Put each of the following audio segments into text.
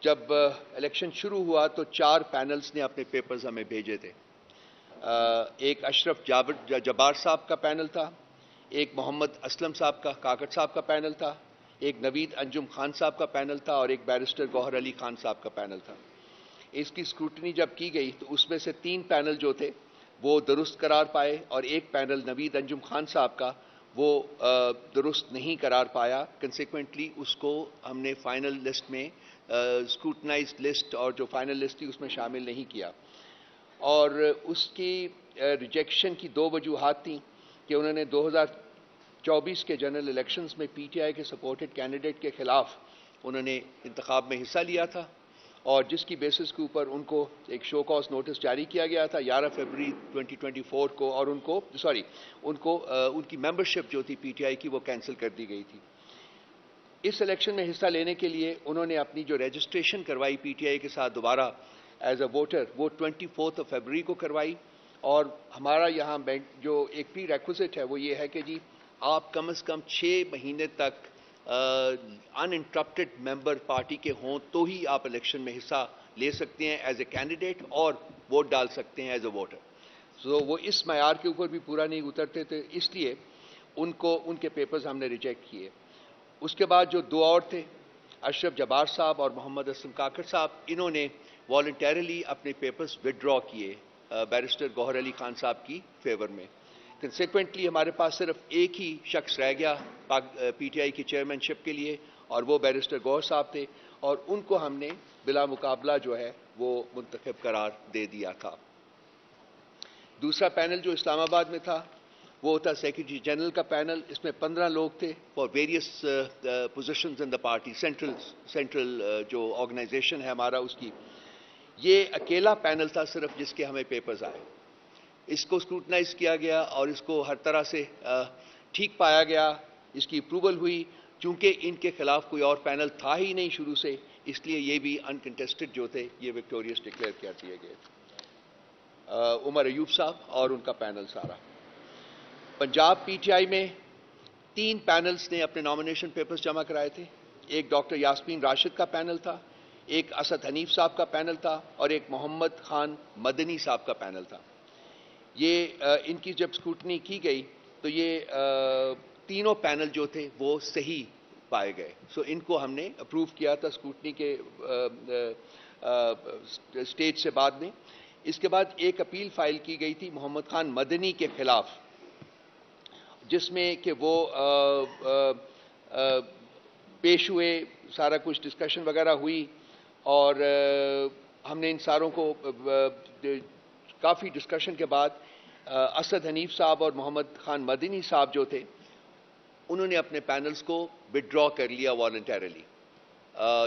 جب الیکشن شروع ہوا تو 4 پینلز نے اپنے پیپرز ہمیں بھیجے تھے. ایک اشرف جبار صاحب کا پینل تھا، ایک محمد اسلم صاحب کا کاکڑ صاحب کا پینل تھا، ایک نوید انجم خان صاحب کا پینل تھا اور ایک بیرسٹر گوہر علی خان صاحب کا پینل تھا. اس کی اسکروٹنی جب کی گئی تو اس میں سے 3 پینل جو تھے وہ درست قرار پائے اور ایک پینل نوید انجم خان صاحب کا وہ درست نہیں قرار پایا. کنسیکوینٹلی اس کو ہم نے فائنل لسٹ میں اسکروٹنائزڈ لسٹ اور جو فائنل لسٹ تھی اس میں شامل نہیں کیا. اور اس کی ریجیکشن کی 2 وجوہات تھیں کہ انہوں نے 2024 کے جنرل الیکشنز میں پی ٹی آئی کے سپورٹڈ کینڈیڈیٹ کے خلاف انہوں نے انتخاب میں حصہ لیا تھا اور جس کی بیسس کے اوپر ان کو ایک شو کاز نوٹس جاری کیا گیا تھا 11 فروری 2024 کو اور ان کو ان کی ممبرشپ جو تھی پی ٹی آئی کی وہ کینسل کر دی گئی تھی. اس الیکشن میں حصہ لینے کے لیے انہوں نے اپنی جو رجسٹریشن کروائی پی ٹی آئی کے ساتھ دوبارہ ایز اے ووٹر وہ 24 فروری کو کروائی. اور ہمارا یہاں جو ایک پری ریکوزٹ ہے وہ یہ ہے کہ جی آپ کم از کم 6 مہینے تک ان انٹرپٹڈ ممبر پارٹی کے ہوں تو ہی آپ الیکشن میں حصہ لے سکتے ہیں ایز اے کینڈیڈیٹ اور ووٹ ڈال سکتے ہیں ایز اے ووٹر. وہ اس معیار کے اوپر بھی پورا نہیں اترتے تھے، اس لیے ان کے پیپرز ہم نے ریجیکٹ کیے. اس کے بعد جو 2 اور تھے اشرف جبار صاحب اور محمد اسلم کاکڑ صاحب، انہوں نے والنٹیرلی اپنے پیپرز وڈرا کیے بیرسٹر گوہر علی خان صاحب کی فیور میں. کنسیکوینٹلی ہمارے پاس صرف ایک ہی شخص رہ گیا پی ٹی آئی کی چیئرمین شپ کے لیے اور وہ بیرسٹر گوہر صاحب تھے اور ان کو ہم نے بلا مقابلہ جو ہے وہ منتخب قرار دے دیا تھا. دوسرا پینل جو اسلام آباد میں تھا وہ تھا سیکرٹری جنرل کا پینل. اس میں 15 لوگ تھے for various positions in the party. Central جو آرگنائزیشن ہے ہمارا اس کی یہ اکیلا پینل تھا صرف جس کے ہمیں پیپرز آئے. اس کو اسکروٹنائز کیا گیا اور اس کو ہر طرح سے ٹھیک پایا گیا، اس کی اپروول ہوئی. چونکہ ان کے خلاف کوئی اور پینل تھا ہی نہیں شروع سے، اس لیے یہ بھی انکنٹسٹڈ جو تھے یہ وکٹوریس ڈکلیئر کر دیے گئے. عمر ایوب صاحب اور ان کا پینل سارا. پنجاب پی ٹی آئی میں 3 پینلز نے اپنے نامینیشن پیپرز جمع کرائے تھے. ایک ڈاکٹر یاسمین راشد کا پینل تھا، ایک اسد حنیف صاحب کا پینل تھا اور ایک محمد خان مدنی صاحب کا پینل تھا. یہ ان کی جب اسکروٹنی کی گئی تو یہ تینوں پینل جو تھے وہ صحیح پائے گئے. ان کو ہم نے اپروو کیا تھا اسکروٹنی کے سٹیج سے بعد میں. اس کے بعد ایک اپیل فائل کی گئی تھی محمد خان مدنی کے خلاف جس میں کہ وہ پیش ہوئے، سارا کچھ ڈسکشن وغیرہ ہوئی اور ہم نے ان ساروں کو کافی ڈسکشن کے بعد اسد حنیف صاحب اور محمد خان مدنی صاحب جو تھے انہوں نے اپنے پینلز کو وڈرا کر لیا والنٹیرلی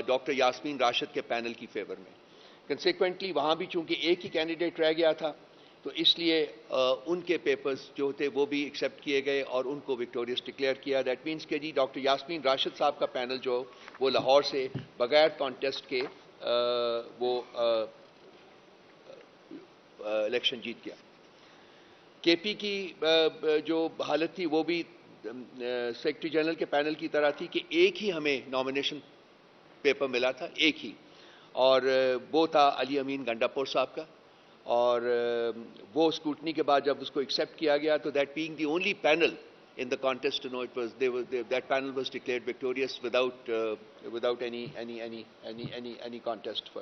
ڈاکٹر یاسمین راشد کے پینل کی فیور میں. کنسیکوینٹلی وہاں بھی چونکہ ایک ہی کینڈیڈیٹ رہ گیا تھا تو اس لیے ان کے پیپرز جو تھے وہ بھی ایکسیپٹ کیے گئے اور ان کو وکٹوریس ڈکلیئر کیا. دیٹ مینس کہ جی ڈاکٹر یاسمین راشد صاحب کا پینل جو وہ لاہور سے بغیر کانٹیسٹ کے وہ الیکشن جیت گیا. کے پی کی جو حالت تھی وہ بھی سیکرٹری جنرل کے پینل کی طرح تھی کہ ایک ہی ہمیں نامینیشن پیپر ملا تھا، ایک ہی، اور وہ تھا علی امین گنڈاپور صاحب کا. اور وہ اسکروٹنی کے بعد جب اس کو ایکسیپٹ کیا گیا تو that being the only panel in the contest to know it was that panel was declared victorious without any contest for